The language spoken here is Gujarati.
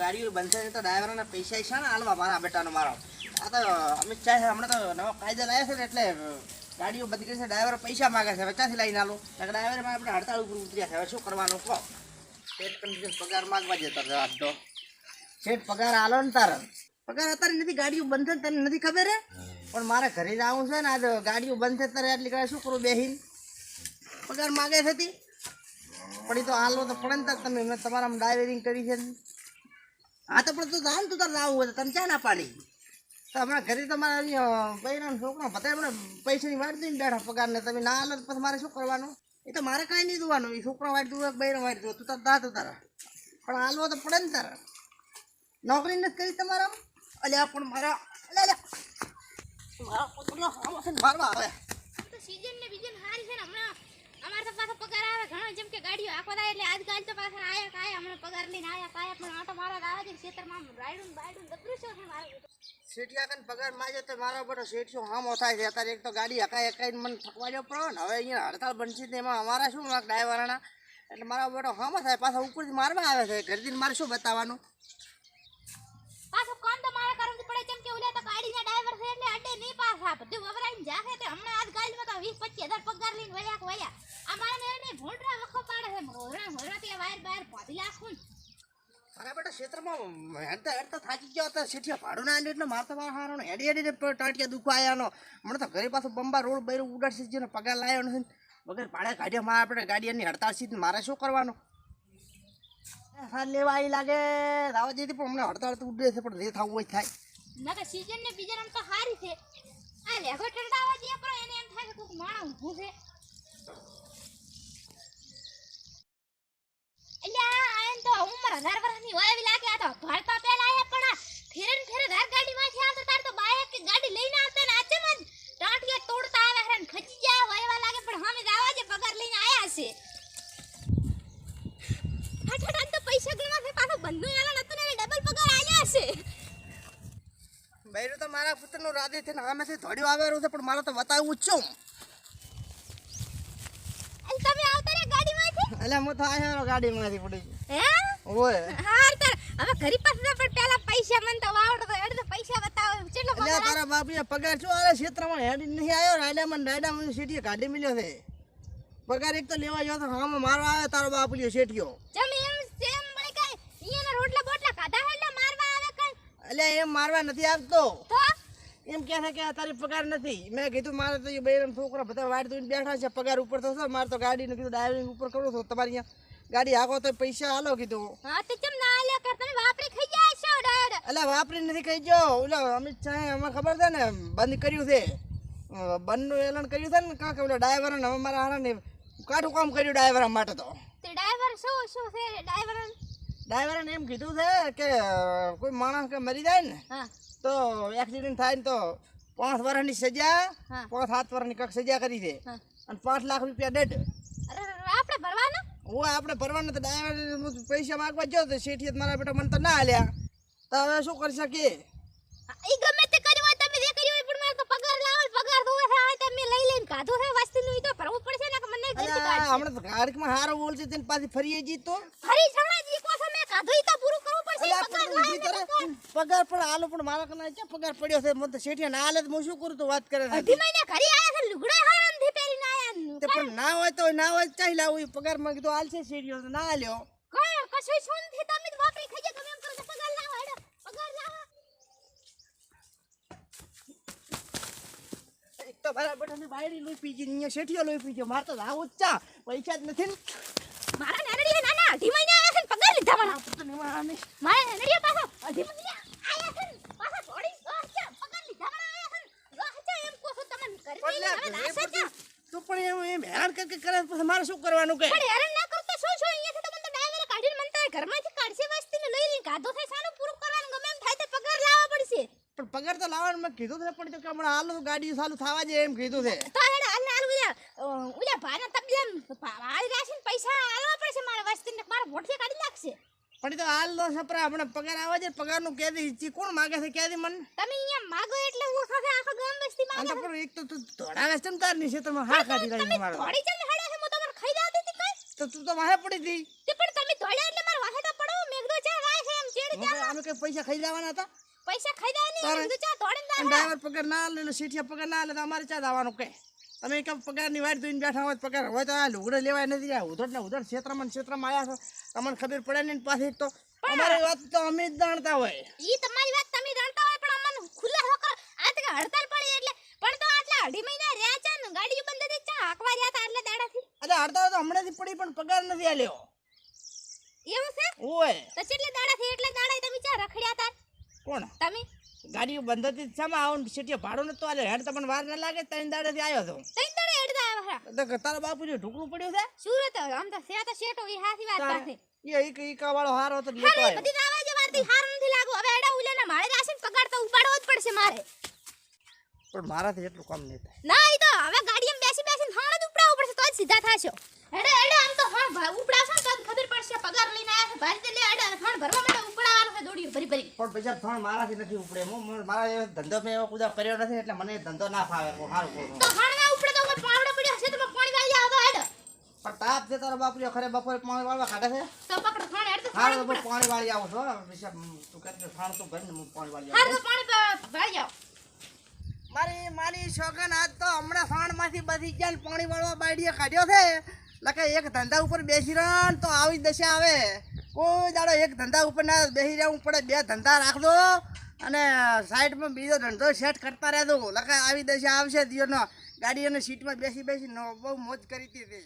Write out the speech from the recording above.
ગાડીઓ બનશે તો ડ્રાઈવરના પૈસા છે ને હાલવા મારા બેટાનો મારો આ તો અમિત શાહ હમણાં તો નવો કાયદો લાવ્યા છે ને એટલે ગાડીઓ બધી કરી છે ડ્રાઈવર પૈસા માગે છે ક્યાંથી લઈને આલો ડ્રાઈવરમાં આપણે હડતાળ ઉપર ઉતર્યા છે હવે શું કરવાનું કહો સ્ટેટ કન્ડિશન પગાર માગવા જતો આજ તો સ્ટેટ પગાર આલો ને તારે પગાર અત્યારે નથી ગાડીઓ બંધ છે તને નથી ખબર હે પણ મારે ઘરે જ આવું છે ને આજ ગાડીઓ બંધ છે ત્યારે એટલી કરે શું કરું બેહીને પગાર માગે છે તી પણ તો હાલો તો પડે ને તમે મેં તમારા ડ્રાઇવરિંગ કરી છે હા તો પણ તું જાવ ને તું તારે આવું હોય તો તમે ચા ના પાડી તો હમણાં ઘરે તમારા બહેરાનો છોકરો બધા હમણાં પૈસાની વાટ દઈને બેઠા પગારને તમે ના હાલો પછી મારે શું કરવાનું એ તો મારે કાંઈ નહીં જોવાનું એ છોકરો વાટ દઉં બહેરો વાટ દઉં તું તાર દાતો તારા પણ હાલવો તો પડે ને તારા નોકરી નથી કરી તમારા અલ્યા પણ મારા મારવા આવે સીઝન ને બીજન હારી છે ને હમણાં અમાર તો પાછો પગાર આવે ઘણો જેમ કે ગાડીઓ આખો થાય એટલે આજકાલ તો પાછા આયા કાયા હમણાં પગાર લઈને આયા કાયા પણ આટો મારા આવે છે ખેતરમાં રાયડું બાયડું દબરું છે મારું શેઠિયા કન પગાર માજે તો મારો બધો શેઠિયો હામો થાય છે અત્યારે એક તો ગાડી એકાઈને મને થકવાડ્યો પડો ને હવે અહીંયા હડતાળ બનશે તો એમાં અમારા શું ડ્રાઈવરના એટલે મારો બધો હામો થાય પાછા ઉપરથી મારવા આવે છે ઘરથી મારે શું બતાવવાનું પાછો કામ તો મારા કરવું પડે કેમ કે ઓલા તો ગાડીના ડ્રાઈવર છે એટલે અડે નહીં પાછા બધું વવરાઈને જાશે તો હમણાં આજ ગાડીમાં તો 20-25 હજાર પગાર લઈને વયા આ મારા મેરને ભોંડરા વખો પાડે છે હોરાથી વાયર બાયર પાડી લાખું અરે બેટા ક્ષેત્રમાં હેડતા થાકી ગયો તો શેઠિયા ભાડું ના આલ્યું એટલે મારતો હારો હેડી ટાંટિયા દુખવા આવ્યાનો હમણાં તો ઘરે પાછું બંબા રોડ બૈરો ઉડાડશે જેને પગાર લાવ્યો નથી વગર ભાડે કાઢ્યા મારે આપણે ગાડીની હડતાળ સીધી મારે શું કરવાનું લેવા આવી લાગે રાવા જતી પણ હમણાં હડતાળ તો ઉડે છે પણ જે થવું હોય થાય ના તો સીઝન ને બીજા આમ તો હારી છે આ લેગો ઠંડાવા દે પણ એને એમ થાય કે કોક માણા ઊભું છે એટલે આયન તો ઉંમર 1000 વર્ષની હોય એવી લાગે આ તો ભારતા પહેલા આયા પણ ફેરે ધાર ગાડીમાંથી આવતો તાર તો બાઈક કે ગાડી લઈને આવતા ને આચે માં ટાંટિયા તોડતા આવે હરન ખચી જાય હોય એવા લાગે પણ હમે આવા જે પગાર લઈને આયા છે હઠાઠ તો પૈસા ગણવા છે પાછો બંધુ આલા નતો ને ડબલ પગાર આયા છે બૈરું તો મારા પુત્રનો રાધે થઈને આમેથી ધોડ્યો આવેલો છે પણ મારે તો બતાવવું જ છું તમે આવતા રે ગાડીમાંથી એટલે હું તો આયો ગાડીમાંથી પડી હે ઓય હાર તાર હવે ઘરી પાસે પણ પેલા પૈસા મન તો વાવડો તો એડ તો પૈસા બતાવો કેટલો એટલે પગાર તારા બાપીએ પગાર શું આલે ક્ષેત્રમાં હેડી નહીં આવ્યો રાયડા મને સીટી કાઢી મળ્યો છે પગાર એક તો લેવા ગયો તો હામાં મારવા આવે તારો બાપલીઓ શેઠિયો જમ એમ સેમ મને કઈ ઈયાના રોટલા બોટલા ખાધા એટલે મારવા આવે કઈ એટલે એમ મારવા નથી આવતો તો એમ કહે છે કે તારી પગાર નથી મેં કીધું મારે તો એ બૈરમ છોકરા બધા વાડ દઈને બેઠા છે પગાર ઉપર થશે મારે તો ગાડીને કીધું ડ્રાઇવિંગ ઉપર કરું છું તમારી અહીંયા ગાડી હાકો તો પૈસા હાલો કીધું હા તો ચમ ના આલ્યા કર તમે વાપરી ખાઈ જાય છો ડાડ એટલે વાપરી નથી કહી જો ઓલો અમિત શાહે અમે ખબર છે ને બંધ કર્યું છે બંધનું એલાન કર્યું છે ને કાં કે ઓલો ડ્રાઈવર ને હવે મારા હારાને કાઠું કામ કર્યું ડ્રાઈવર માટે તો તે ડ્રાઈવર શું છે ડ્રાઈવરને એમ કીધું છે કે કોઈ માણસ કે મરી જાય ને હા તો એક્સિડન્ટ થાય ને તો 5 વર્ષની સજા હા. 5-7 વર્ષની કક સજા કરી છે હા. અને 5 લાખ રૂપિયા દંડ અરે આપણે ભરવાના હું આપણે ભરવાનું તો ડ્રાઈવર પૈસા માગવા ગયો તો શેઠિયત મારા બેટા મને તો ના હાલ્યા તો હવે શું કરી શકીએ ઈ ગમે તે કર્યું હોય તમે જે કર્યું હોય પણ મારે તો પગાર લાવો પગાર દો છે આ તમે લઈ લઈને કાઢો છે વસ્તીનું ઈ તો ભરવું પડશે ને કે મને ગલતી કાઢ હમણાં તો ગાડીમાં હારો બોલશે તેને પાછી ફરીએ જીતો ફરી છણા જી કો તમે કાઢો ઈ તો પૂરું કરવું પડશે પગાર લાવો પગાર પણ આલો પણ મારા કના ક્યાં પગાર પડ્યો છે મને તો શેઠિયા ના હાલે તો હું શું કરું તો વાત કરે છે અઢી મહિને ઘરે આયા છે લુગડા હારાન થી પહેરીને આયા તે પણ ના હોય તો ના હોય ચાહી લાવું ઈ પગાર માં કીધું હાલ છે શેઠિયો તો ના હાલ્યો કઈ કશું શું થી તમે વાપરી ખાઈ તમે એમ કરો તો પગાર લાવો હેડો પગાર લાવો એક તો મારા બેટાની બાયડી લોહી પી ગઈ અહીંયા શેઠિયો લોહી પી ગયો મારે તો આવું જ ચા પૈસા જ નથી ને મારા નેરડીએ નાના અઢી મહિને આયા છે ને પગાર લીધા મારા મારા નેરડીએ પાછો અઢી મહિને આયા છે ને પાછા થોડી પગાર લીધા મારા આયા છે ને વાહ એમ કો છો તમે કરી નહીં હવે નાશે ક્યાં તો પણ એમ હેરાન કરે પછી મારે શું કરવાનું કે પણ હેરાન ના કરતો શું અહીંયાથી તો મને ડ્રાઈવરે કાઢીને મન તારે ઘરમાંથી કાઢશે વસ્તીને લઈ લઈને કાઢો થાય સાનું પૂરું કરવાનું ગમે એમ થાય તો પગાર લાવવા પડશે પણ પગાર તો લાવવાનું મેં કીધું છે પણ તો કે હમણાં હાલ ગાડી ચાલુ થવા જાય એમ કીધું છે તો હેડ હાલ ઉલ્યા ભાના તબલે હાલ રાશન પૈસા આલવા પડશે મારે વસ્તીને મારા વોટથી કાઢી નાખશે પણ એ તો હાલ નો સપરા હમણાં પગાર આવે છે પગારનું કેદી કોણ માગે છે કેદી મને તમે અહીંયા માગો એટલે ઓછો છે આખો ગામ વસ્તી અને માગે તો પણ એક તો તું દોડાવે છે ને તાર નીચે તમે હા કાઢી રહી મારો થોડી ચમ હેડા છે હું તમારે ખાઈ જાતી હતી કઈ તો તું તો વાહે પડી હતી તે પણ તમે દોડ્યા એટલે માર વાહે તો પડો મેઘદો ચા રાય છે એમ ચેડ અમે કઈ પૈસા ખાઈ જવાના હતા પૈસા ખાઈ જાય નહીં તારે? અને કીધું ચા તોડીને અને ડ્રાઈવર પગાર ના લે એટલે સીઠિયા પગાર ના લે તો અમારે ચા જવાનું કે તમે કેમ પગારની વાટ જોઈને બેઠા હોય તો પગાર હોય તો આ લુગડે લેવાય નથી આ ઉધર ને ઉધર ક્ષેત્રમાં આવ્યા છો તમને ખબર પડે નહીં ને પાછી તો અમારી વાત તો અમે જ જાણતા હોય ઈ તમારી વાત તમે જાણતા હોય પણ અમને ખુલ્લા હોકર આ તો કે હડતાલ પડી એટલે પણ તો આટલા અઢી મહિના રહ્યા છે ને ગાડીઓ બંધ હતી ચા હાંકવા રહ્યા હતા એટલે દાડાથી અરે હડતાળ તો હમણાંથી પડી પણ પગાર નથી આલ્યો એવું છે ઓય તો કેટલે દાડાથી એટલે દાડા તમે ચા રખડ્યા હતા કોણ તમે ગાડીઓ બંધ હતી શામાં આવું સીટીએ ભાડું નતું આલે હેડ તમને વાર ના લાગે ત્રણ દાડેથી આવ્યો હતો તઈ દાડે હેડતા આવ્યા હતા તો તારા બાપુજી ઢુકડું પડ્યું છે સુરત આમ તો છે તો શેટો ઈ હાથી વાત પાસે ઈકા વાળો હારો હતો લેતો હાલે આવ્યો બધી દાવા જે વારતી હાર નથી લાગુ હવે એડા ઉલેના માળે રાશિન પગાર તો ઉપાડવો જ પડશે મારે પણ મારાથી એટલું કામ નહીં થાય ના ઈ તો હવે ગાડીમાં બેસીને હાણ જ ઉપડાવવું પડશે તો જ સીધા થાશો એડે આમ તો હાણ ઉપડાવશો ને તો જ ખબર પડશે પગાર લઈને આયા છે ભારી તે લે એડે હાણ ભરવા માટે ઉપડાવવાનું છે દોડી ભરી પણ પૈસા થોડા મારાથી નથી ઉપડે મારા એવો ધંધો મેં એવો કુદા કર્યો નથી એટલે મને એ ધંધો ના ફાવે સારું બોલું તો હાણ ના ઉપડે તો કોઈ પાવડો પડ્યો છે તો પાણી વાળી આવો એડે પણ તાપ છે તારો બાપુજી ખરે બપોરે પાણી વાળવા ખાધે છે તો પકડ હાણ એડ તો હારું તો પાણી વાળી આવો છો પૈસા તું કહે થાણ તો ભરીને હું પાણી વાળી હાર આવું તો પાણી વાળી આવો મારી શોખન આજ તો હમણાં ફાણમાંથી બધી જ્યાં પાણી વાળવા બાયડીએ કાઢ્યો છે લકે એક ધંધા ઉપર બેસી રહ્યો ને તો આવી દશા આવે કોઈ દાડો એક ધંધા ઉપર ના બેસી રહેવું પડે બે ધંધા રાખજો અને સાઈડમાં બીજો ધંધો સેટ કરતા રહેજો લકે આવી દશા આવશે દિયોનો ગાડીઓની સીટમાં બેસી બહુ મોજ કરી હતી